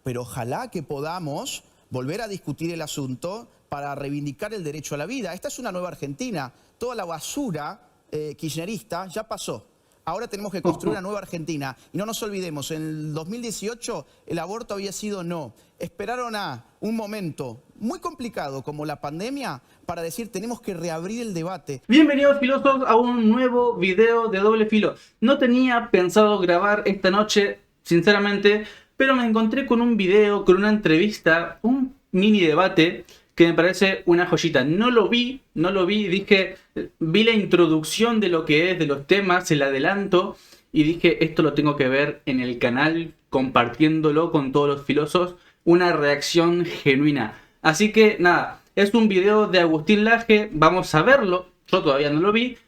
pero ojalá que podamos volver a discutir el asunto para reivindicar el derecho a la vida. Esta es una nueva Argentina. Toda la basura kirchnerista ya pasó. Ahora tenemos que construir una nueva Argentina. Y no nos olvidemos, en el 2018 el aborto había sido no. Esperaron a un momento muy complicado como la pandemia para decir tenemos que reabrir el debate. Bienvenidos filósofos a un nuevo video de Doble Filo. No tenía pensado grabar esta noche, sinceramente, pero me encontré con un video, con una entrevista, un mini debate que me parece una joyita. No lo vi, dije, vi la introducción de lo que es, de los temas, el adelanto, y dije, esto lo tengo que ver en el canal, compartiéndolo con todos los filósofos, una reacción genuina. Así que nada, es un video de Agustín Laje, vamos a verlo, yo todavía no lo vi.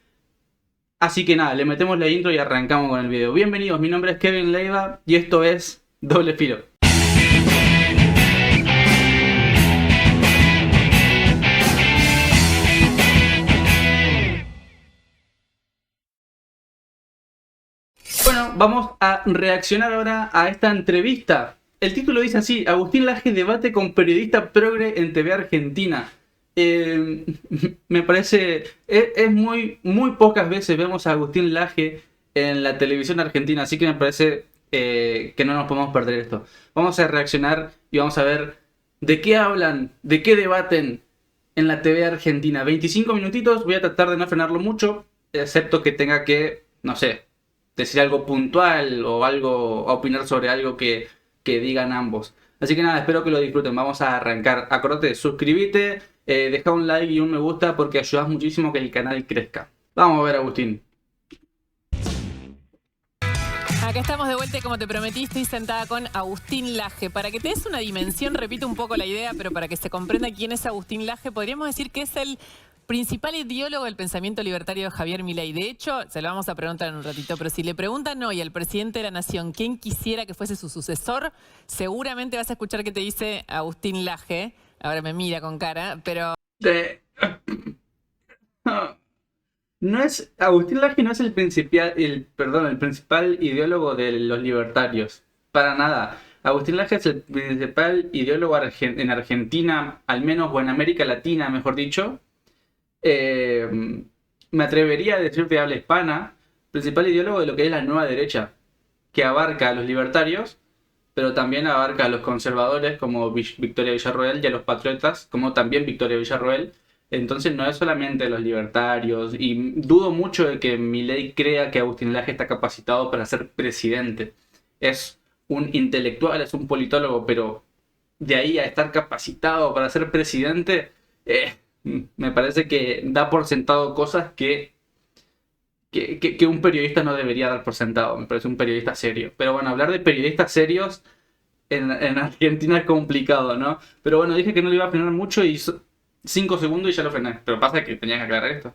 Así que nada, le metemos la intro y arrancamos con el video. Bienvenidos, mi nombre es Kevin Leiva y esto es Doble Filo. Bueno, vamos a reaccionar ahora a esta entrevista. El título dice así: Agustín Laje debate con periodista progre en TV Argentina. Me parece, es muy pocas veces vemos a Agustín Laje en la televisión argentina, así que me parece que no nos podemos perder esto. Vamos a reaccionar y vamos a ver de qué hablan, de qué debaten en la TV argentina. 25 minutitos, voy a tratar de no frenarlo mucho, excepto que tenga que, no sé, decir algo puntual o algo, opinar sobre algo que digan ambos. Así que nada, espero que lo disfruten. Vamos a arrancar. Acordate, suscríbete, deja un like y un me gusta porque ayudas muchísimo a que el canal crezca. Vamos a ver, Agustín. Acá estamos de vuelta y como te prometí estoy sentada con Agustín Laje. Para que te des una dimensión, repito un poco la idea, pero para que se comprenda quién es Agustín Laje, podríamos decir que es el principal ideólogo del pensamiento libertario de Javier Milei. De hecho, se lo vamos a preguntar en un ratito, pero si le preguntan hoy al presidente de la Nación quién quisiera que fuese su sucesor, seguramente vas a escuchar que te dice Agustín Laje. Ahora me mira con cara, pero... No es, Agustín Laje no es el principal ideólogo de los libertarios. Para nada. Agustín Laje es el principal ideólogo en Argentina, al menos, o en América Latina, mejor dicho. Me atrevería a decir de habla hispana, principal ideólogo de lo que es la nueva derecha, que abarca a los libertarios, pero también abarca a los conservadores como Victoria Villarroel y a los patriotas como también Victoria Villarroel. Entonces no es solamente los libertarios, y dudo mucho de que Milei crea que Agustín Laje está capacitado para ser presidente. Es un intelectual, es un politólogo, pero de ahí a estar capacitado para ser presidente, me parece que da por sentado cosas que un periodista no debería dar por sentado. Me parece un periodista serio. Pero bueno, hablar de periodistas serios en Argentina es complicado, ¿no? Pero bueno, dije que no le iba a frenar mucho y 5 segundos y ya lo frené. Pero pasa que tenía que aclarar esto.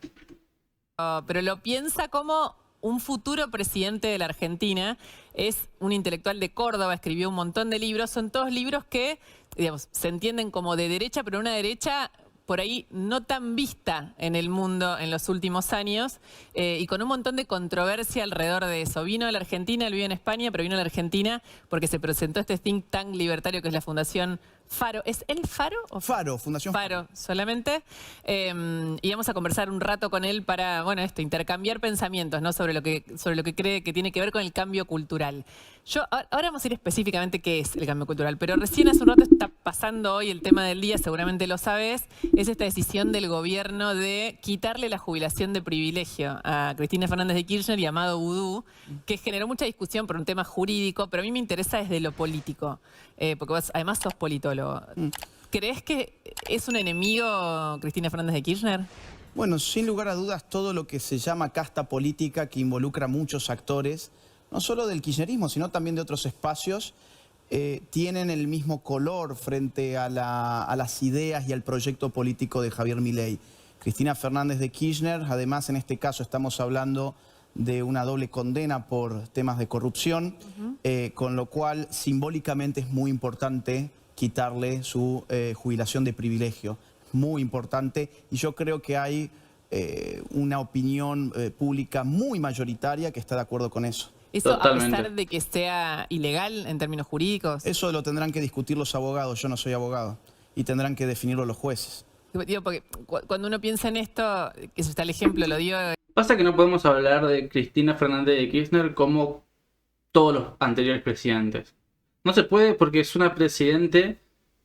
Pero lo piensa como un futuro presidente de la Argentina. Es un intelectual de Córdoba, escribió un montón de libros. Son todos libros que, digamos, se entienden como de derecha, pero una derecha por ahí no tan vista en el mundo en los últimos años, y con un montón de controversia alrededor de eso. Vino a la Argentina, él vive en España, pero vino a la Argentina porque se presentó este think tank libertario que es la Fundación Faro. ¿Es el Faro? ¿O Faro, Fundación Faro solamente. Y vamos a conversar un rato con él para, bueno, intercambiar pensamientos, ¿no? sobre lo que cree que tiene que ver con el cambio cultural. Ahora vamos a ir específicamente qué es el cambio cultural, pero recién hace un rato está pasando hoy el tema del día, seguramente lo sabes, es esta decisión del gobierno de quitarle la jubilación de privilegio a Cristina Fernández de Kirchner y a Amado Boudou, que generó mucha discusión por un tema jurídico, pero a mí me interesa desde lo político, porque vos además sos politólogo. ¿Crees que es un enemigo Cristina Fernández de Kirchner? Bueno, sin lugar a dudas, todo lo que se llama casta política, que involucra muchos actores, no solo del kirchnerismo, sino también de otros espacios, tienen el mismo color frente a las ideas y al proyecto político de Javier Milei. Cristina Fernández de Kirchner, además en este caso estamos hablando de una doble condena por temas de corrupción, con lo cual simbólicamente es muy importante quitarle su jubilación de privilegio. Muy importante, y yo creo que hay una opinión pública muy mayoritaria que está de acuerdo con eso. Eso Totalmente. a pesar de que sea ilegal en términos jurídicos. Eso lo tendrán que discutir los abogados, yo no soy abogado, y tendrán que definirlo los jueces. Digo, porque cuando uno piensa en esto, que está el ejemplo, lo dio. Pasa que no podemos hablar de Cristina Fernández de Kirchner como todos los anteriores presidentes. No se puede porque es una presidente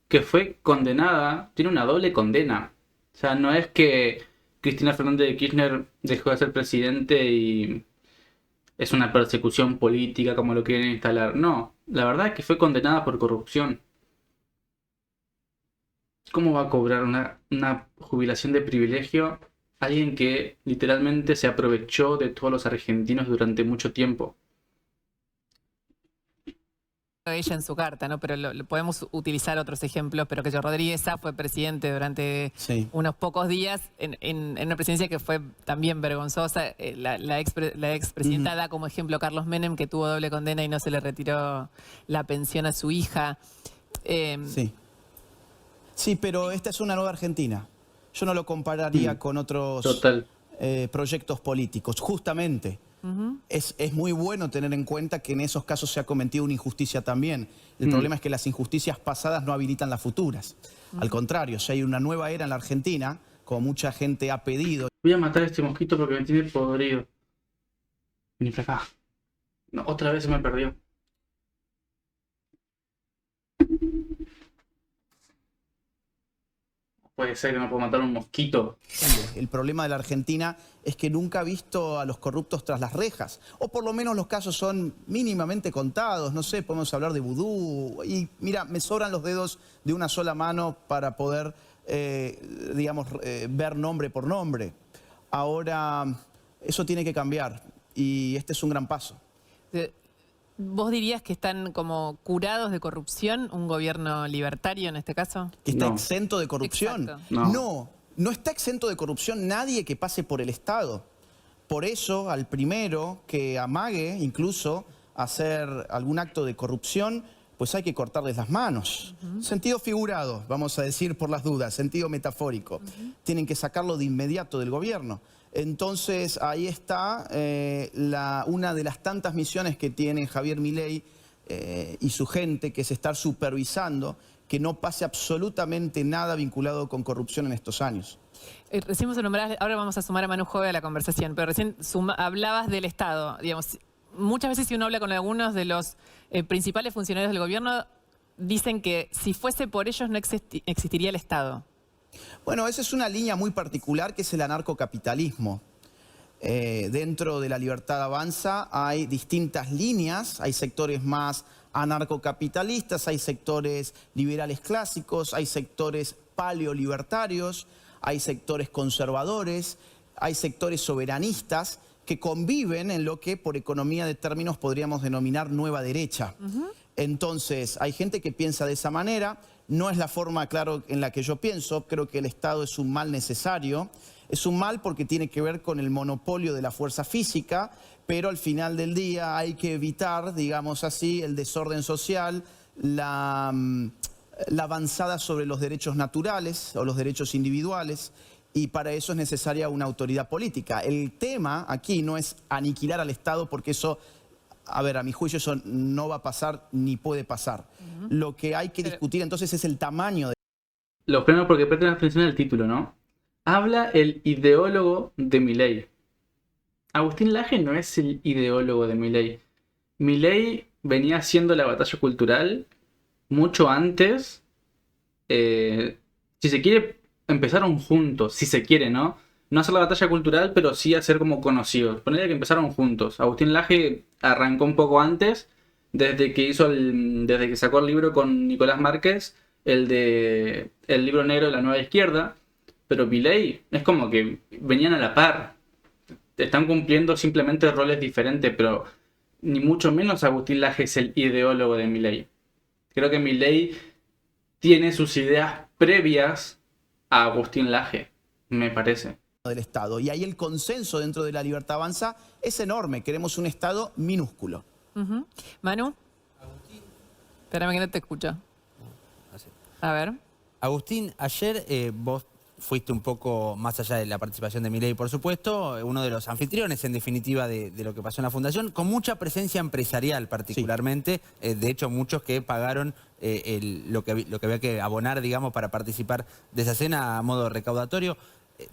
que fue condenada, tiene una doble condena. O sea, no es que Cristina Fernández de Kirchner dejó de ser presidente y es una persecución política como lo quieren instalar. No, la verdad es que fue condenada por corrupción. ¿Cómo va a cobrar una jubilación de privilegio alguien que literalmente se aprovechó de todos los argentinos durante mucho tiempo? Ella en su carta, ¿no? Pero podemos utilizar otros ejemplos, pero que yo Rodríguez Sá fue presidente durante Sí. unos pocos días en una presidencia que fue también vergonzosa. La expresidenta da como ejemplo a Carlos Menem, que tuvo doble condena y no se le retiró la pensión a su hija. Sí. Sí, pero esta es una nueva Argentina. Yo no lo compararía con otros Total. proyectos políticos. Justamente, es muy bueno tener en cuenta que en esos casos se ha cometido una injusticia también. El problema es que las injusticias pasadas no habilitan las futuras. Al contrario, si hay una nueva era en la Argentina, como mucha gente ha pedido. Voy a matar a este mosquito porque me tiene podrido. Vení para acá. No, otra vez se me perdió. Puede ser que no puedo matar a un mosquito. El problema de la Argentina es que nunca ha visto a los corruptos tras las rejas. O por lo menos los casos son mínimamente contados. No sé, podemos hablar de vudú. Y mira, me sobran los dedos de una sola mano para poder, digamos, ver nombre por nombre. Ahora, eso tiene que cambiar. Y este es un gran paso. ¿Vos dirías que están como curados de corrupción un gobierno libertario en este caso? ¿Que está No. exento de corrupción? Exacto. No. No está exento de corrupción nadie que pase por el Estado. Por eso, al primero que amague incluso hacer algún acto de corrupción, pues hay que cortarles las manos. Sentido figurado, vamos a decir por las dudas, sentido metafórico. Tienen que sacarlo de inmediato del gobierno. Entonces, ahí está una de las tantas misiones que tiene Javier Milei y su gente, que es estar supervisando que no pase absolutamente nada vinculado con corrupción en estos años. Recién vos nombrabas, ahora vamos a sumar a Manu Jove a la conversación, pero recién hablabas del Estado. Digamos, muchas veces si uno habla con algunos de los principales funcionarios del gobierno, dicen que si fuese por ellos no existiría el Estado. Bueno, esa es una línea muy particular que es el anarcocapitalismo. Dentro de La Libertad Avanza hay distintas líneas, hay sectores más anarcocapitalistas, hay sectores liberales clásicos, hay sectores paleolibertarios, hay sectores conservadores, hay sectores soberanistas que conviven en lo que por economía de términos podríamos denominar nueva derecha. Entonces, hay gente que piensa de esa manera. No es la forma, claro, en la que yo pienso. Creo que el Estado es un mal necesario. Es un mal porque tiene que ver con el monopolio de la fuerza física, pero al final del día hay que evitar, digamos así, el desorden social, la avanzada sobre los derechos naturales o los derechos individuales, y para eso es necesaria una autoridad política. El tema aquí no es aniquilar al Estado, porque eso, a ver, a mi juicio eso no va a pasar ni puede pasar. Lo que hay que discutir entonces es el tamaño de... Los premios porque presten atención al título, ¿no? Habla el ideólogo de Milei. Agustín Laje no es el ideólogo de Milei. Milei venía haciendo la batalla cultural mucho antes. Si se quiere, empezaron juntos. Si se quiere, ¿no? No hacer la batalla cultural, pero sí hacer como conocidos. Ponerle que empezaron juntos. Agustín Laje arrancó un poco antes, desde que sacó el libro con Nicolás Márquez, el libro negro de la nueva izquierda. Pero Milei es como que venían a la par. Están cumpliendo simplemente roles diferentes, pero ni mucho menos Agustín Laje es el ideólogo de Milei. Creo que Milei tiene sus ideas previas a Agustín Laje, me parece. del Estado. Y ahí el consenso dentro de La Libertad Avanza es enorme. Queremos un Estado minúsculo. Manu. Espérame que no te escucho. A ver. Agustín, ayer vos fuiste un poco más allá de la participación de Milei, por supuesto, uno de los anfitriones, en definitiva, de lo que pasó en la Fundación, con mucha presencia empresarial particularmente, de hecho muchos que pagaron lo que había que abonar, digamos, para participar de esa cena a modo recaudatorio.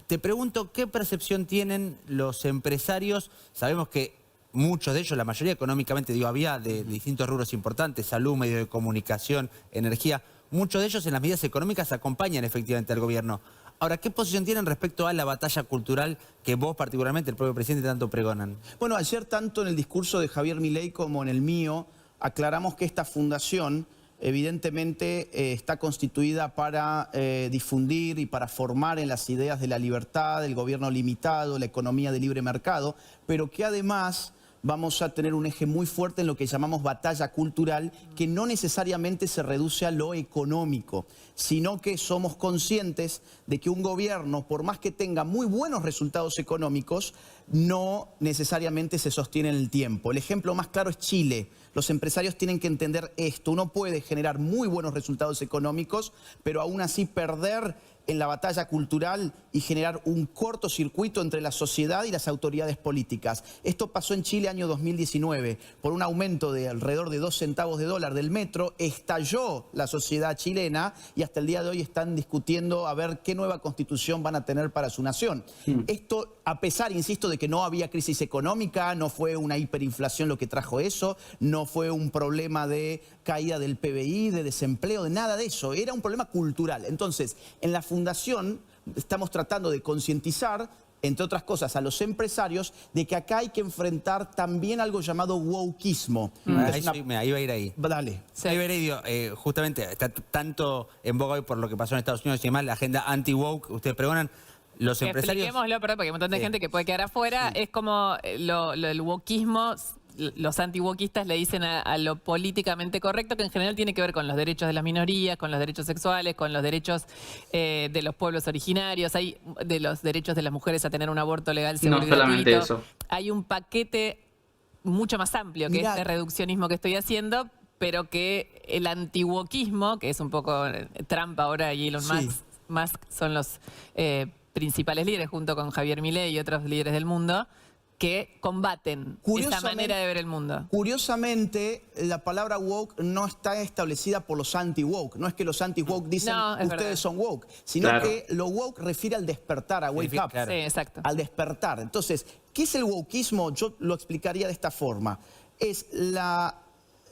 Te pregunto, ¿qué percepción tienen los empresarios? Sabemos que muchos de ellos, la mayoría económicamente, digo, había de distintos rubros importantes, salud, medio de comunicación, energía. Muchos de ellos en las medidas económicas acompañan efectivamente al gobierno. Ahora, ¿qué posición tienen respecto a la batalla cultural que vos particularmente, el propio presidente, tanto pregonan? Bueno, ayer tanto en el discurso de Javier Milei como en el mío aclaramos que esta fundación evidentemente está constituida para difundir y para formar en las ideas de la libertad, del gobierno limitado, la economía de libre mercado, pero que además vamos a tener un eje muy fuerte en lo que llamamos batalla cultural, que no necesariamente se reduce a lo económico, sino que somos conscientes de que un gobierno, por más que tenga muy buenos resultados económicos, no necesariamente se sostiene en el tiempo. El ejemplo más claro es Chile. Los empresarios tienen que entender esto. Uno puede generar muy buenos resultados económicos, pero aún así perder en la batalla cultural y generar un cortocircuito entre la sociedad y las autoridades políticas. Esto pasó en Chile año 2019. Por un aumento de alrededor de 2 centavos de dólar del metro, estalló la sociedad chilena y hasta el día de hoy están discutiendo a ver qué nueva constitución van a tener para su nación. Esto, a pesar, insisto, de que no había crisis económica, no fue una hiperinflación lo que trajo eso, no fue un problema de caída del PBI, de desempleo, de nada de eso. Era un problema cultural. Entonces, en la Fundación estamos tratando de concientizar, entre otras cosas, a los empresarios de que acá hay que enfrentar también algo llamado wokeismo. Ahí va a ir ahí. Dale. Sí. Ahí va a ir ahí, justamente, está tanto en boga hoy por lo que pasó en Estados Unidos y demás, la agenda anti-woke, ustedes pregonan. Los empresarios... Expliquémoslo, perdón, porque hay un montón de gente que puede quedar afuera. Es como el wokeismo. Los anti-wokistas le dicen a lo políticamente correcto, que en general tiene que ver con los derechos de las minorías, con los derechos sexuales, con los derechos de los pueblos originarios, de los derechos de las mujeres a tener un aborto legal, seguro y gratuito. No solamente eso. Hay un paquete mucho más amplio que este reduccionismo que estoy haciendo, pero que el anti-wokismo, que es un poco Trump ahora y Elon Musk son los principales líderes, junto con Javier Milei y otros líderes del mundo, que combaten esta manera de ver el mundo. Curiosamente, la palabra woke no está establecida por los anti-woke. No es que los anti-woke dicen ustedes son woke, sino que lo woke refiere al despertar, a wake up. Claro. Sí, exacto. Al despertar. Entonces, ¿qué es el wokeismo? Yo lo explicaría de esta forma. Es la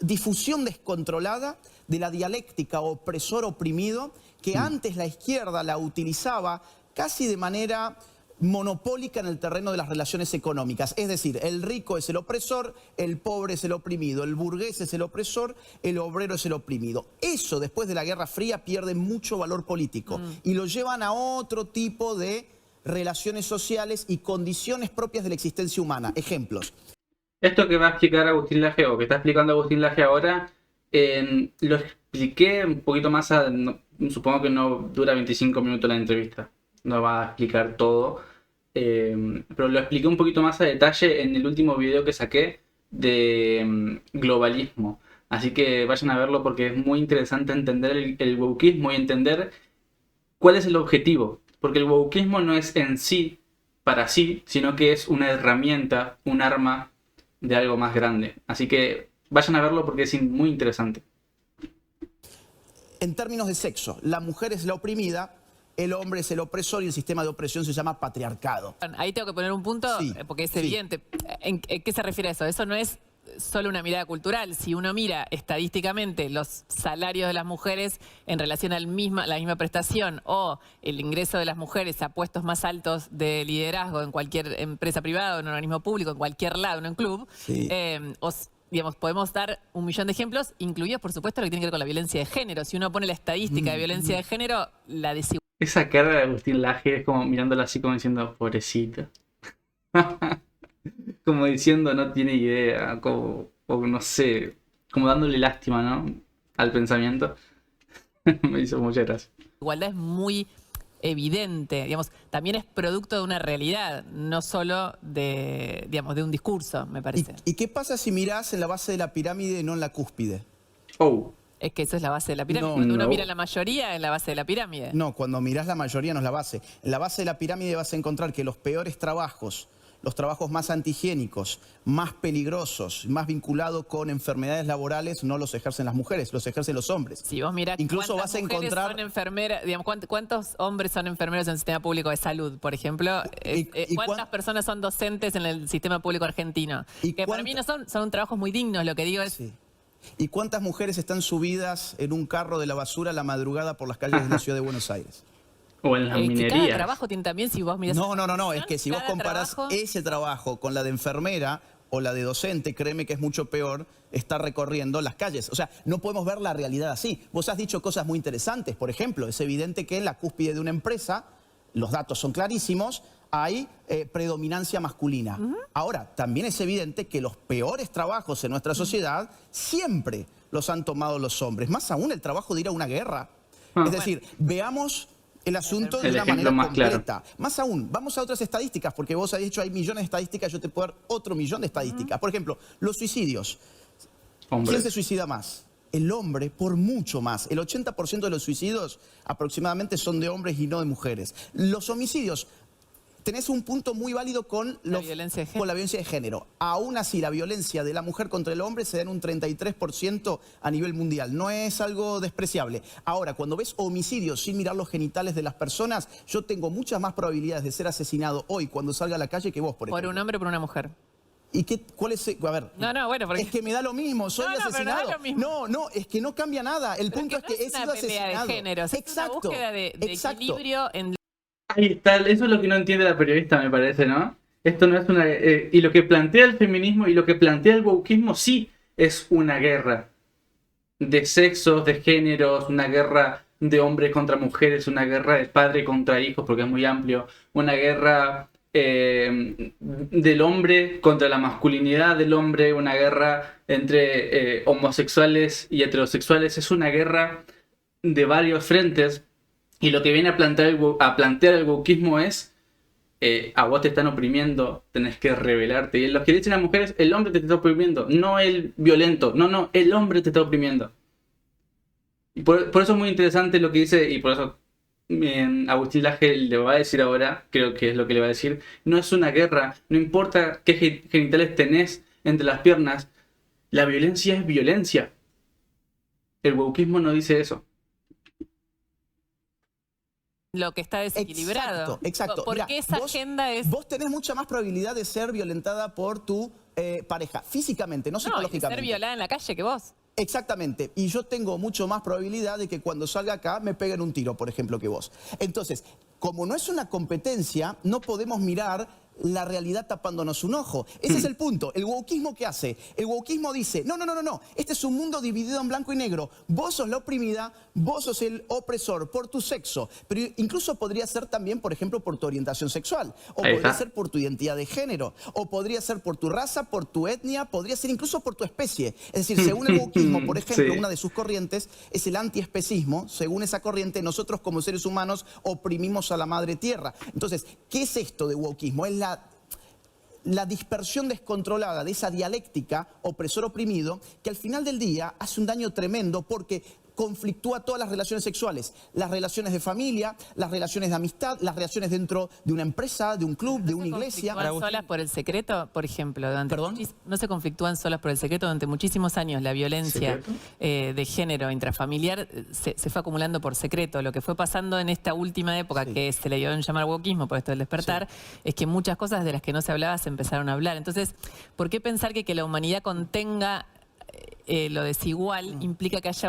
difusión descontrolada de la dialéctica opresor-oprimido que antes la izquierda la utilizaba casi de manera monopólica en el terreno de las relaciones económicas. Es decir, el rico es el opresor, el pobre es el oprimido, el burgués es el opresor, el obrero es el oprimido. Eso, después de la Guerra Fría, pierde mucho valor político y lo llevan a otro tipo de relaciones sociales y condiciones propias de la existencia humana. Ejemplos. Esto que va a explicar Agustín Laje, o que está explicando Agustín Laje ahora, lo expliqué un poquito más, supongo que no dura 25 minutos la entrevista, no va a explicar todo. Pero lo expliqué un poquito más a detalle en el último video que saqué de globalismo. Así que vayan a verlo porque es muy interesante entender el wokeismo y entender cuál es el objetivo. Porque el wokeismo no es en sí, para sí, sino que es una herramienta, un arma de algo más grande. Así que vayan a verlo porque es muy interesante. En términos de sexo, la mujer es la oprimida, el hombre es el opresor y el sistema de opresión se llama patriarcado. Ahí tengo que poner un punto, porque es evidente. ¿En qué se refiere a eso? Eso no es solo una mirada cultural. Si uno mira estadísticamente los salarios de las mujeres en relación a la misma prestación o el ingreso de las mujeres a puestos más altos de liderazgo en cualquier empresa privada, en un organismo público, en cualquier lado, en un club, digamos, podemos dar un millón de ejemplos, incluidos, por supuesto, lo que tiene que ver con la violencia de género. Si uno pone la estadística de violencia de género, la desigualdad. Esa cara de Agustín Laje es como mirándola así como diciendo, pobrecita. Como diciendo, no tiene idea, o no sé, como dándole lástima, ¿no? Al pensamiento. Me hizo mucha gracia. La igualdad es muy evidente, digamos, también es producto de una realidad, no solo de, digamos, de un discurso, me parece. ¿Y qué pasa si mirás en la base de la pirámide y no en la cúspide? Es que eso es la base de la pirámide. No. Cuando uno No. mira la mayoría, es la base de la pirámide. No, cuando mirás la mayoría no es la base. En la base de la pirámide vas a encontrar que los peores trabajos, los trabajos más antihigiénicos, más peligrosos, más vinculados con enfermedades laborales, no los ejercen las mujeres, los ejercen los hombres. Si vos mirás Incluso cuántas vas a mujeres encontrar- son enfermeras, digamos, cuántos hombres son enfermeros en el sistema público de salud, por ejemplo, y cuántas personas son docentes en el sistema público argentino. ¿Y Que para mí no son trabajos muy dignos, lo que digo es... Sí. ¿Y cuántas mujeres están subidas en un carro de la basura a la madrugada por las calles de la ciudad de Buenos Aires? O en las que cada minerías. trabajo tiene también, si vos mirás... No, es que si vos cada comparás trabajo- ese trabajo con la de enfermera o la de docente, créeme que es mucho peor estar recorriendo las calles. O sea, no podemos ver la realidad así. Vos has dicho cosas muy interesantes. Por ejemplo, es evidente que en la cúspide de una empresa, los datos son clarísimos, hay predominancia masculina. Ahora, también es evidente que los peores trabajos en nuestra sociedad siempre los han tomado los hombres. Más aún el trabajo de ir a una guerra. Es decir, veamos el asunto de El una ejemplo manera más claro. completa. Más aún, vamos a otras estadísticas, porque vos has dicho hay millones de estadísticas, yo te puedo dar otro millón de estadísticas. Por ejemplo, los suicidios. Hombres. ¿Quién se suicida más? El hombre, por mucho más. El 80% de los suicidios aproximadamente son de hombres y no de mujeres. Los homicidios, tenés un punto muy válido con violencia de género. con la violencia de género. Aún así, la violencia de la mujer contra el hombre se da en un 33% a nivel mundial. No es algo despreciable. Ahora, cuando ves homicidios sin mirar los genitales de las personas, yo tengo muchas más probabilidades de ser asesinado hoy cuando salga a la calle que vos, por Por ejemplo. un hombre o por una mujer. ¿Y cuál es? A ver. No, bueno, porque... Es que me da lo mismo, soy No, pero no asesinado. da lo mismo. No, es que no cambia nada. El Pero punto es no que he es una sido pelea asesinado. de géneros, es una búsqueda de exacto. equilibrio en... Ahí está, eso es lo que no entiende la periodista, me parece, ¿no? Esto no es una... y lo que plantea el feminismo y lo que plantea el wokismo sí es una guerra de sexos, de géneros, una guerra de hombres contra mujeres, una guerra de padre contra hijos, porque es muy amplio, una guerra del hombre contra la masculinidad del hombre, una guerra entre homosexuales y heterosexuales, es una guerra de varios frentes. Y lo que viene a plantear el wokismo es a vos te están oprimiendo, tenés que rebelarte. Y los que dicen a las mujeres, el hombre te está oprimiendo, no el violento. No, el hombre te está oprimiendo. Y por eso es muy interesante lo que dice, y por eso Agustín Laje le va a decir ahora, creo que es lo que le va a decir, no es una guerra, no importa qué genitales tenés entre las piernas, la violencia es violencia. El wokismo no dice eso. lo que está desequilibrado. Exacto. ¿Por Mirá, qué esa agenda es...? Vos tenés mucha más probabilidad de ser violentada por tu pareja, físicamente, no No, y de psicológicamente. ser violada en la calle que vos. Exactamente. Y yo tengo mucho más probabilidad de que cuando salga acá me peguen un tiro, por ejemplo, que vos. Entonces, como no es una competencia, no podemos mirar la realidad tapándonos un ojo. Ese es el punto. ¿El wokismo qué hace? El wokismo dice, no. Este es un mundo dividido en blanco y negro. Vos sos la oprimida, vos sos el opresor por tu sexo. Pero incluso podría ser también, por ejemplo, por tu orientación sexual. O Ahí podría está. ser por tu identidad de género. O podría ser por tu raza, por tu etnia. Podría ser incluso por tu especie. Es decir, según el wokismo, por ejemplo, Sí. una de sus corrientes es el antiespecismo. Según esa corriente, nosotros como seres humanos oprimimos a la madre tierra. Entonces, ¿qué es esto de wokismo? Es la dispersión descontrolada de esa dialéctica opresor-oprimido que al final del día hace un daño tremendo porque conflictúa todas las relaciones sexuales, las relaciones de familia, las relaciones de amistad, las relaciones dentro de una empresa, de un club, de una iglesia. ¿No solas por el secreto, por ejemplo? ¿Perdón? ¿No se conflictúan solas por el secreto? Durante muchísimos años la violencia de género intrafamiliar se fue acumulando por secreto. Lo que fue pasando en esta última época, Sí. que se le dio en llamar wokismo por esto del despertar, es que muchas cosas de las que no se hablaba se empezaron a hablar. Entonces, ¿por qué pensar que la humanidad contenga lo desigual implica que haya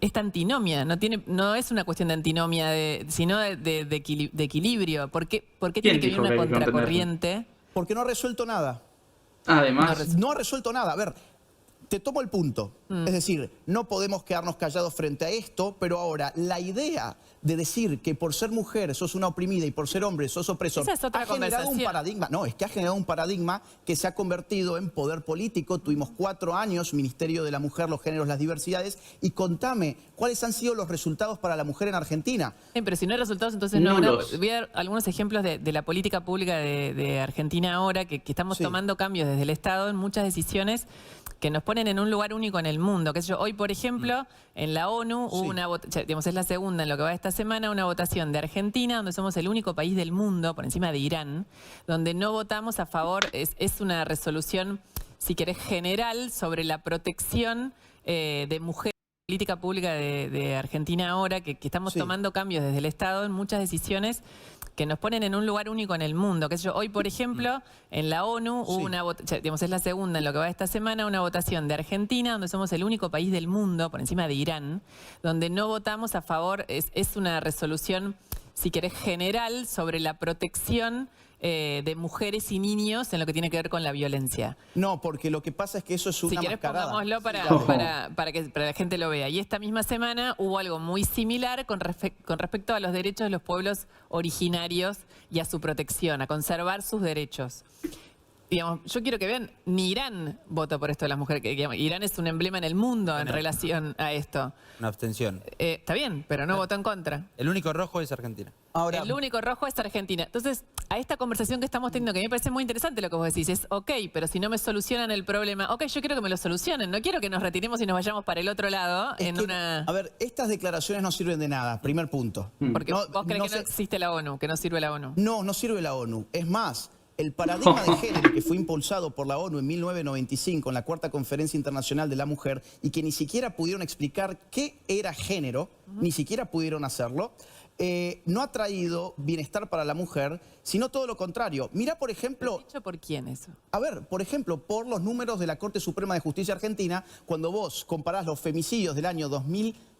esta antinomia? No es una cuestión de antinomia, sino de equilibrio. ¿Por qué tiene que dijo haber que una hay que contenerlo? contracorriente? Porque no ha resuelto nada. Además, No ha resuelto nada. A ver, te tomo el punto. Es decir, no podemos quedarnos callados frente a esto, pero ahora la idea de decir que por ser mujer sos una oprimida y por ser hombre sos opresor Esa es otra ha generado un conversación. paradigma. No, es que ha generado un paradigma que se ha convertido en poder político. Tuvimos 4 años, Ministerio de la Mujer, los géneros, las diversidades. Y contame, ¿cuáles han sido los resultados para la mujer en Argentina? Sí, pero si no hay resultados, entonces no. Nulos. Voy a dar algunos ejemplos de la política pública de Argentina ahora, que estamos Sí. tomando cambios desde el Estado en muchas decisiones que nos ponen ponen en un lugar único en el mundo. Qué sé yo, hoy, por ejemplo, en la ONU hubo una votación, digamos, es la segunda en lo que va esta semana, una votación de Argentina, donde somos el único país del mundo, por encima de Irán, donde no votamos a favor, es una resolución, si querés, general sobre la protección de mujeres. Política pública de Argentina ahora, que estamos tomando cambios desde el Estado en muchas decisiones que nos ponen en un lugar único en el mundo. Qué sé yo, hoy, por ejemplo, en la ONU hubo una votación, digamos, es la segunda en lo que va esta semana, una votación de Argentina, donde somos el único país del mundo, por encima de Irán, donde no votamos a favor, es una resolución, si querés, general sobre la protección de mujeres y niños en lo que tiene que ver con la violencia. No, porque lo que pasa es que eso es una Si querés, mascarada. pongámoslo para que la gente lo vea. Y esta misma semana hubo algo muy similar con respecto a los derechos de los pueblos originarios y a su protección, a conservar sus derechos. Digamos, yo quiero que vean, ni Irán votó por esto de las mujeres. Digamos, Irán es un emblema en el mundo en relación a esto. Una abstención. Está bien, pero no votó en contra. El único rojo es Argentina. Ahora, El único rojo es Argentina. Entonces, a esta conversación que estamos teniendo, que a mí me parece muy interesante lo que vos decís, es ok, pero si no me solucionan el problema, ok, yo quiero que me lo solucionen, no quiero que nos retiremos y nos vayamos para el otro lado es que, a ver, estas declaraciones no sirven de nada, primer punto. Porque No, vos crees no que sé- no existe la ONU, que no sirve la ONU. No, no sirve la ONU. Es más, el paradigma de género que fue impulsado por la ONU en 1995 en la Cuarta Conferencia Internacional de la Mujer y que ni siquiera pudieron explicar qué era género, ni siquiera pudieron hacerlo, no ha traído bienestar para la mujer, sino todo lo contrario. Mirá, por ejemplo, ¿Dicho por quién eso? a ver, por ejemplo, por los números de la Corte Suprema de Justicia Argentina, cuando vos comparás los femicidios del año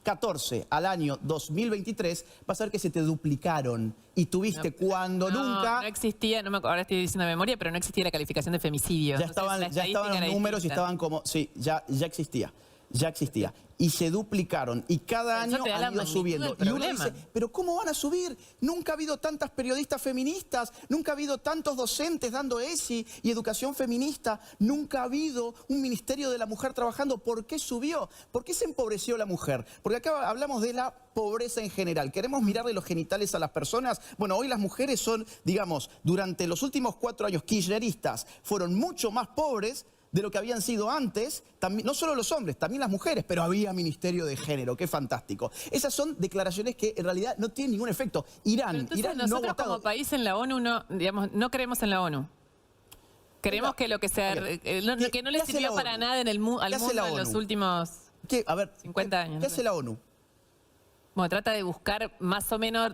2014 al año 2023, vas a ver que se te duplicaron. Y tuviste cuando nunca... No existía, no me acuerdo, ahora estoy diciendo de memoria, pero no existía la calificación de femicidio. Ya Entonces, la estaban estadística los era números y distinta. estaban como... Sí, ya existía. Ya existía. Y se duplicaron. Y cada Eso año te da la han ido magnitud subiendo. del Y uno problema. dice, ¿pero cómo van a subir? Nunca ha habido tantas periodistas feministas. Nunca ha habido tantos docentes dando ESI y educación feminista. Nunca ha habido un Ministerio de la Mujer trabajando. ¿Por qué subió? ¿Por qué se empobreció la mujer? Porque acá hablamos de la pobreza en general. ¿Queremos mirarle los genitales a las personas? Bueno, hoy las mujeres son, digamos, durante los últimos 4 años kirchneristas, fueron mucho más pobres de lo que habían sido antes, también, no solo los hombres, también las mujeres, pero había Ministerio de Género, qué fantástico. Esas son declaraciones que en realidad no tienen ningún efecto. Pero Irán entonces no ha nosotros votado. como país en la ONU no, digamos, no creemos en la ONU. Creemos que lo que se que no le ¿Qué hace sirvió la para ONU? nada en el al ¿Qué hace mundo la en los ONU? últimos A ver, 50 años. ¿Qué hace la ONU? Bueno, trata de buscar más o menos,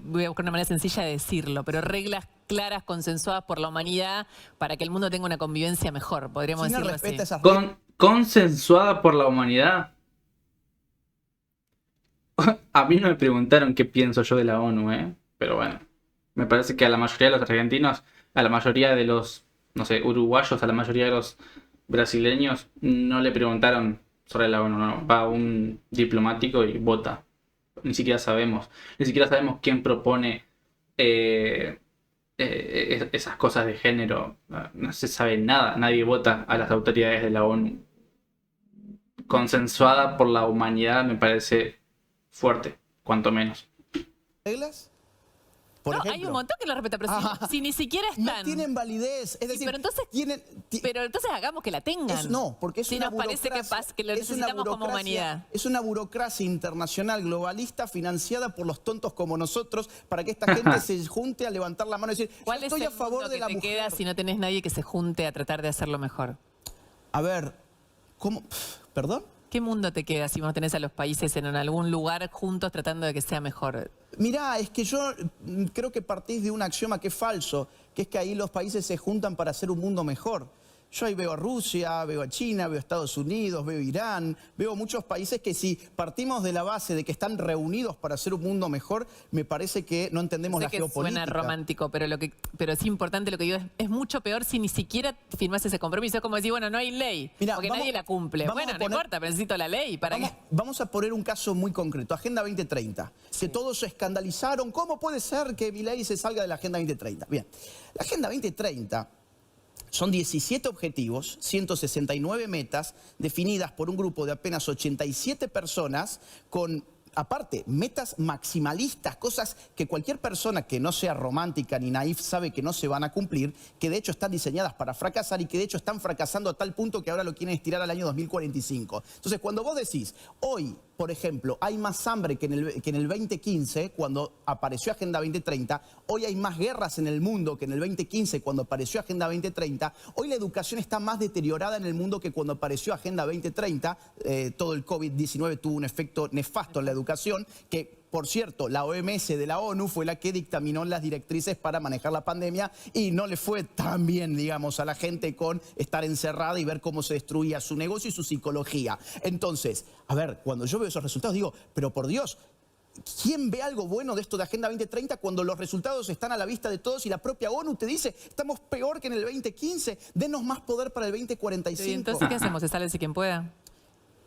voy a buscar una manera sencilla de decirlo, pero reglas claras, consensuadas por la humanidad para que el mundo tenga una convivencia mejor, podríamos China decirlo respeta así. esas reglas. Consensuada por la humanidad. A mí no me preguntaron qué pienso yo de la ONU, pero bueno. Me parece que a la mayoría de los argentinos, a la mayoría de los, no sé, uruguayos, a la mayoría de los brasileños, no le preguntaron sobre la ONU, no. Va un diplomático y vota. Ni siquiera sabemos quién propone esas cosas de género. No se sabe nada, nadie vota a las autoridades de la ONU. Consensuada por la humanidad me parece fuerte, cuanto menos. ¿Reglas? Por No, ejemplo, hay un montón que lo respeta, pero si ni siquiera no están. tienen validez. Es decir, pero entonces, pero entonces hagamos que la tengan. No, porque es si una nos parece que lo es una necesitamos como humanidad. Es una burocracia internacional globalista financiada por los tontos como nosotros para que esta gente se junte a levantar la mano y decir, yo ¿Cuál es estoy el a favor mundo de que la te mujer. queda si no tenés nadie que se junte a tratar de hacerlo mejor? A ver, ¿cómo? ¿Perdón? ¿Qué mundo te queda si vos tenés a los países en algún lugar juntos tratando de que sea mejor? Mirá, es que yo creo que partís de un axioma que es falso, que es que ahí los países se juntan para hacer un mundo mejor. Yo ahí veo a Rusia, veo a China, veo a Estados Unidos, veo a Irán, veo muchos países que si partimos de la base de que están reunidos para hacer un mundo mejor, me parece que no entendemos la Sé que geopolítica. suena romántico, pero es importante lo que digo. Es mucho peor si ni siquiera firmás ese compromiso. Es como decir, bueno, no hay ley, Mirá, porque vamos- nadie la cumple. vamos Bueno, a no poner- importa, pero necesito la ley. ¿Para qué? Vamos a poner un caso muy concreto, Agenda 2030, que todos se escandalizaron. ¿Cómo puede ser que Milei se salga de la Agenda 2030? Bien, la Agenda 2030 son 17 objetivos, 169 metas definidas por un grupo de apenas 87 personas con aparte, metas maximalistas, cosas que cualquier persona que no sea romántica ni naif sabe que no se van a cumplir, que de hecho están diseñadas para fracasar y que de hecho están fracasando a tal punto que ahora lo quieren estirar al año 2045. Entonces, cuando vos decís, hoy, por ejemplo, hay más hambre que en el 2015, cuando apareció Agenda 2030, hoy hay más guerras en el mundo que en el 2015, cuando apareció Agenda 2030, hoy la educación está más deteriorada en el mundo que cuando apareció Agenda 2030, todo el COVID-19 tuvo un efecto nefasto en la educación, que, por cierto, la OMS de la ONU fue la que dictaminó las directrices para manejar la pandemia y no le fue tan bien, digamos, a la gente con estar encerrada y ver cómo se destruía su negocio y su psicología. Entonces, a ver, cuando yo veo esos resultados digo, pero por Dios, ¿quién ve algo bueno de esto de Agenda 2030 cuando los resultados están a la vista de todos y la propia ONU te dice, estamos peor que en el 2015, denos más poder para el 2045? ¿Y entonces qué hacemos? ¿Se sálvese quien pueda?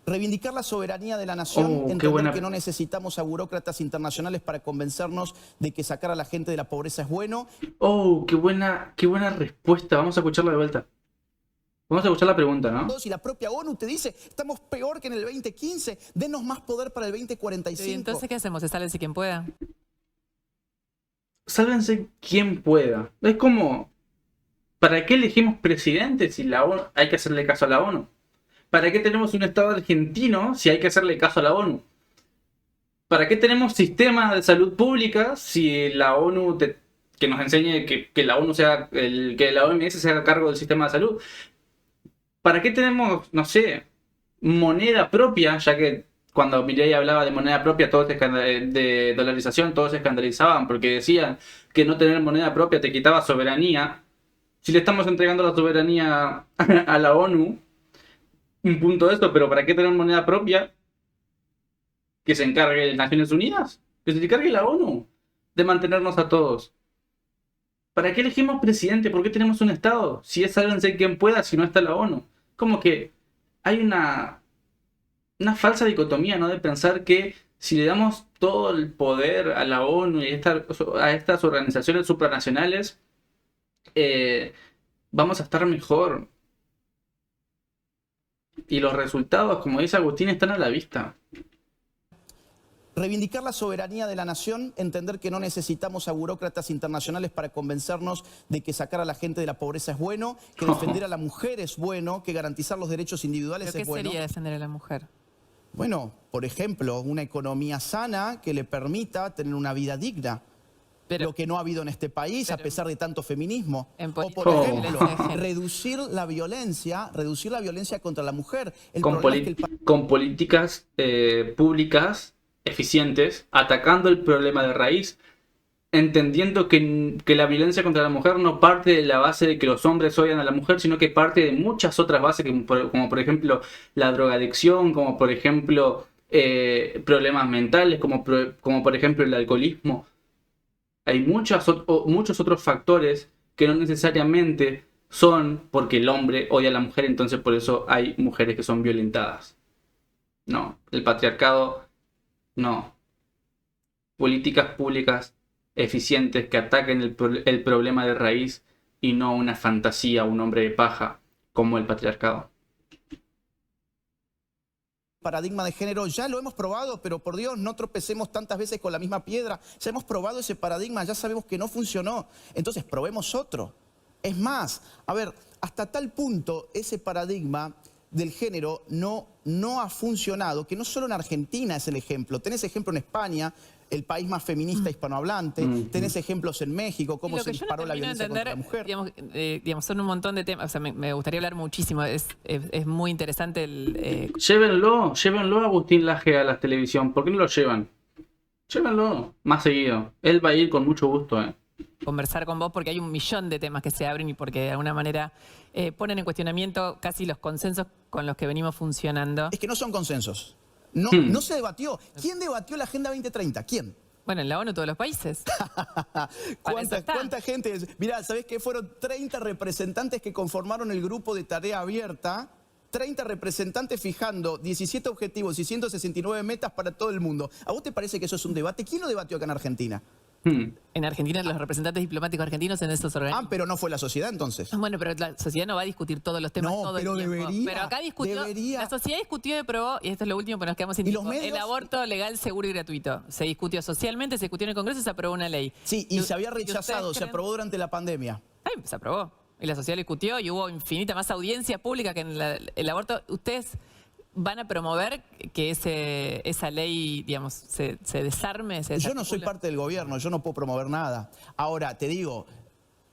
Reivindicar la soberanía de la nación, entender que no necesitamos a burócratas internacionales para convencernos de que sacar a la gente de la pobreza es bueno. Oh, qué buena respuesta. Vamos a escucharla de vuelta. Vamos a escuchar la pregunta, ¿no? Y la propia ONU te dice, estamos peor que en el 2015, denos más poder para el 2045. ¿Y entonces qué hacemos? ¿Se sálvese quien pueda? Sálvense quien pueda. Es como, ¿para qué elegimos presidente si la ONU, hay que hacerle caso a la ONU? ¿Para qué tenemos un Estado argentino si hay que hacerle caso a la ONU? ¿Para qué tenemos sistemas de salud pública si la ONU que nos enseñe que la ONU que la OMS se haga cargo del sistema de salud? ¿Para qué tenemos, no sé, moneda propia? Ya que cuando Milei hablaba de moneda propia, de dolarización, todos se escandalizaban porque decían que no tener moneda propia te quitaba soberanía. Si le estamos entregando la soberanía a la ONU, un punto de esto, pero ¿para qué tener moneda propia? Que se encargue de Naciones Unidas, que se encargue la ONU de mantenernos a todos. ¿Para qué elegimos presidente? ¿Por qué tenemos un Estado? Si es sálvense quien pueda, si no está la ONU. Como que hay una falsa dicotomía, ¿no? De pensar que si le damos todo el poder a la ONU y a estas organizaciones supranacionales, vamos a estar mejor. Y los resultados, como dice Agustín, están a la vista. Reivindicar la soberanía de la nación, entender que no necesitamos a burócratas internacionales para convencernos de que sacar a la gente de la pobreza es bueno, que defender a la mujer es bueno, que garantizar los derechos individuales es bueno. ¿Qué sería defender a la mujer? Bueno, por ejemplo, una economía sana que le permita tener una vida digna. Lo que no ha habido en este país, a pesar de tanto feminismo. O, por ejemplo, reducir la violencia contra la mujer. Con políticas públicas eficientes, atacando el problema de raíz, entendiendo que la violencia contra la mujer no parte de la base de que los hombres odian a la mujer, sino que parte de muchas otras bases, como por ejemplo la drogadicción, como por ejemplo problemas mentales, como por ejemplo el alcoholismo. Hay muchos otros factores que no necesariamente son porque el hombre odia a la mujer, entonces por eso hay mujeres que son violentadas. No, el patriarcado, no. Políticas públicas eficientes que ataquen el problema de raíz y no una fantasía, un hombre de paja como el patriarcado. Paradigma de género, ya lo hemos probado, pero por Dios, no tropecemos tantas veces con la misma piedra. Ya hemos probado ese paradigma, ya sabemos que no funcionó. Entonces, probemos otro. Es más, a ver, hasta tal punto ese paradigma del género no ha funcionado, que no solo en Argentina es el ejemplo. Tenés ejemplo en España, el país más feminista hispanohablante. Tenés ejemplos en México, cómo se disparó la violencia contra la mujer. Digamos, son un montón de temas. O sea, me gustaría hablar muchísimo. Es muy interesante el... Llévenlo a Agustín Laje a la televisión. ¿Por qué no lo llevan? Llévenlo más seguido. Él va a ir con mucho gusto, conversar con vos porque hay un millón de temas que se abren y porque de alguna manera ponen en cuestionamiento casi los consensos con los que venimos funcionando. Es que no son consensos. No se debatió. ¿Quién debatió la Agenda 2030? ¿Quién? Bueno, en la ONU todos los países. ¿Cuánta gente? Mirá, ¿sabés qué? Fueron 30 representantes que conformaron el grupo de tarea abierta. 30 representantes fijando 17 objetivos y 169 metas para todo el mundo. ¿A vos te parece que eso es un debate? ¿Quién lo debatió acá en Argentina? En Argentina, los representantes diplomáticos argentinos en esos organismos. Pero no fue la sociedad entonces. Bueno, pero la sociedad no va a discutir todos los temas No, todo pero el tiempo. debería, Pero acá discutió, debería. la sociedad discutió y aprobó, y esto es lo último, pero nos quedamos sin ¿Y los tiempo, medios? el aborto legal, seguro y gratuito. Se discutió socialmente, se discutió en el Congreso y se aprobó una ley. Sí, y se había ustedes rechazado, se creen? aprobó durante la pandemia. Ay, se aprobó. Y la sociedad lo discutió y hubo infinita más audiencia pública que en el aborto. ¿Ustedes van a promover que esa ley, digamos, se desarme? Yo no soy parte del gobierno, yo no puedo promover nada. Ahora, te digo,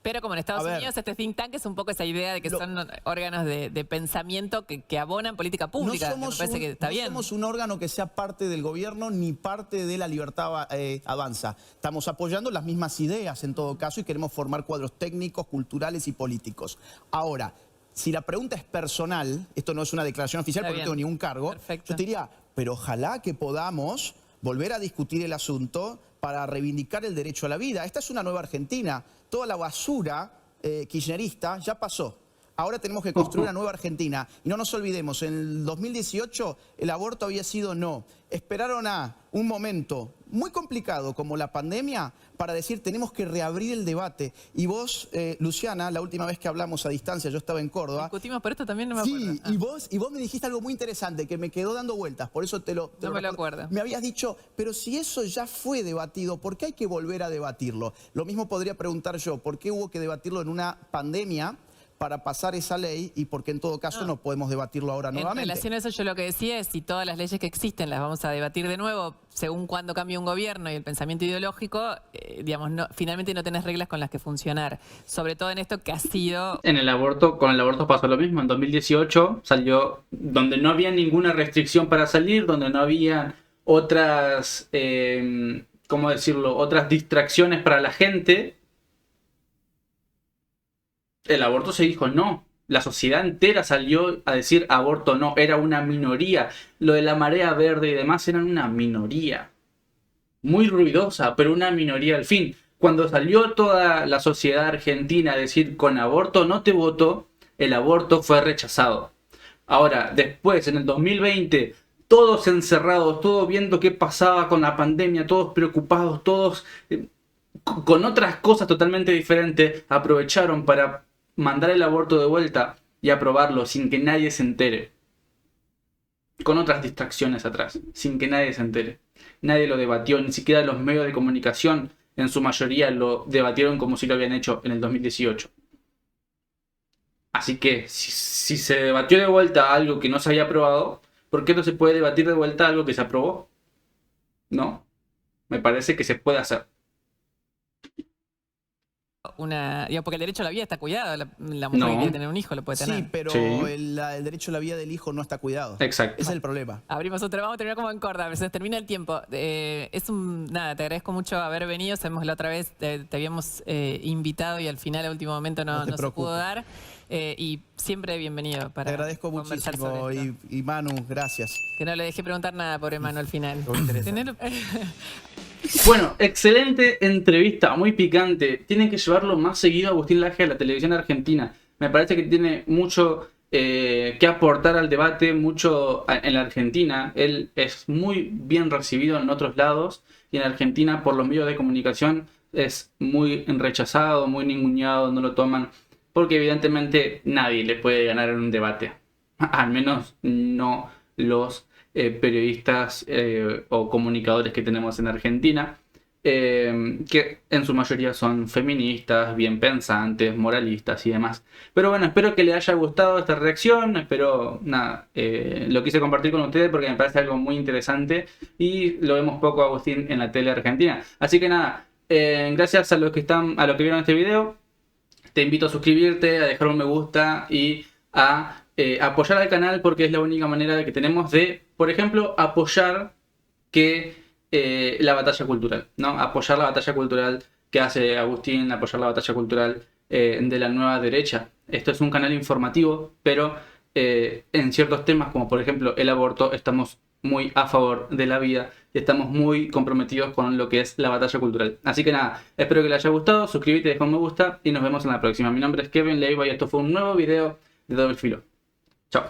Pero como en Estados A ver, Unidos, este think tank es un poco esa idea de que son órganos de pensamiento que abonan política pública. Que me parece que está bien. No somos un órgano que sea parte del gobierno ni parte de la Libertad Avanza. Estamos apoyando las mismas ideas en todo caso y queremos formar cuadros técnicos, culturales y políticos. Ahora, si la pregunta es personal, esto no es una declaración oficial Está porque no bien. tengo ningún cargo, Perfecto. yo te diría, pero ojalá que podamos volver a discutir el asunto para reivindicar el derecho a la vida. Esta es una nueva Argentina. Toda la basura kirchnerista ya pasó. Ahora tenemos que construir una nueva Argentina. Y no nos olvidemos, en el 2018 el aborto había sido no. Esperaron a un momento muy complicado como la pandemia para decir tenemos que reabrir el debate. Y vos, Luciana, la última vez que hablamos a distancia, yo estaba en Córdoba. Discutimos por esto también, no me acuerdo. Sí, y vos me dijiste algo muy interesante que me quedó dando vueltas, por eso te lo No me lo recuerdo. acuerdo. Me habías dicho, pero si eso ya fue debatido, ¿por qué hay que volver a debatirlo? Lo mismo podría preguntar yo, ¿por qué hubo que debatirlo en una pandemia para pasar esa ley y por qué en todo caso no podemos debatirlo ahora En nuevamente? relación a eso, yo lo que decía es si todas las leyes que existen las vamos a debatir de nuevo, según cuando cambie un gobierno y el pensamiento ideológico, digamos, finalmente no tenés reglas con las que funcionar. Sobre todo en esto que ha sido... Con el aborto pasó lo mismo. En 2018 salió donde no había ninguna restricción para salir, donde no había otras, ¿cómo decirlo? Otras distracciones para la gente. El aborto se dijo no. La sociedad entera salió a decir aborto no. Era una minoría. Lo de la marea verde y demás eran una minoría. Muy ruidosa, pero una minoría al fin. Cuando salió toda la sociedad argentina a decir con aborto no te votó, el aborto fue rechazado. Ahora, después, en el 2020, todos encerrados, todos viendo qué pasaba con la pandemia, todos preocupados, todos con otras cosas totalmente diferentes, aprovecharon para mandar el aborto de vuelta y aprobarlo sin que nadie se entere. Con otras distracciones atrás, sin que nadie se entere. Nadie lo debatió, ni siquiera los medios de comunicación en su mayoría lo debatieron como si lo habían hecho en el 2018. Así que si se debatió de vuelta algo que no se había aprobado, ¿por qué no se puede debatir de vuelta algo que se aprobó? No, me parece que se puede hacer. Digamos, porque el derecho a la vida está cuidado. La mujer No. que quiere tener un hijo lo puede tener. Sí, pero Sí. el derecho a la vida del hijo no está cuidado. Exacto. Ese es el problema. Abrimos otra, vamos a terminar como en Córdoba, se nos termina el tiempo. Nada, te agradezco mucho haber venido. Sabemos la otra vez te habíamos invitado y al final, a último momento, No te no se preocupes. pudo dar. Y siempre bienvenido para Te agradezco conversar muchísimo sobre esto. y Manu, gracias. Que no le dejé preguntar nada, pobre Manu, al final. Muy interesante. Tener- Bueno, excelente entrevista, muy picante. Tienen que llevarlo más seguido a Agustín Laje a la televisión argentina. Me parece que tiene mucho que aportar al debate, mucho en la Argentina. Él es muy bien recibido en otros lados y en Argentina por los medios de comunicación es muy rechazado, muy ninguneado, no lo toman. Porque evidentemente nadie le puede ganar en un debate. Al menos no los periodistas o comunicadores que tenemos en Argentina, que en su mayoría son feministas, bien pensantes, moralistas y demás. Pero bueno, espero que les haya gustado esta reacción, espero, nada, lo quise compartir con ustedes porque me parece algo muy interesante y lo vemos poco a Agustín en la tele argentina. Así que nada, gracias a los que vieron este video, te invito a suscribirte, a dejar un me gusta y a apoyar al canal porque es la única manera que tenemos de, por ejemplo, apoyar la batalla cultural, ¿no? Apoyar la batalla cultural que hace Agustín, apoyar la batalla cultural de la nueva derecha. Esto es un canal informativo, pero en ciertos temas, como por ejemplo el aborto, estamos muy a favor de la vida y estamos muy comprometidos con lo que es la batalla cultural. Así que nada, espero que les haya gustado, suscríbete, deja un me gusta y nos vemos en la próxima. Mi nombre es Kevin Leiva y esto fue un nuevo video de Doble Filo. Chao.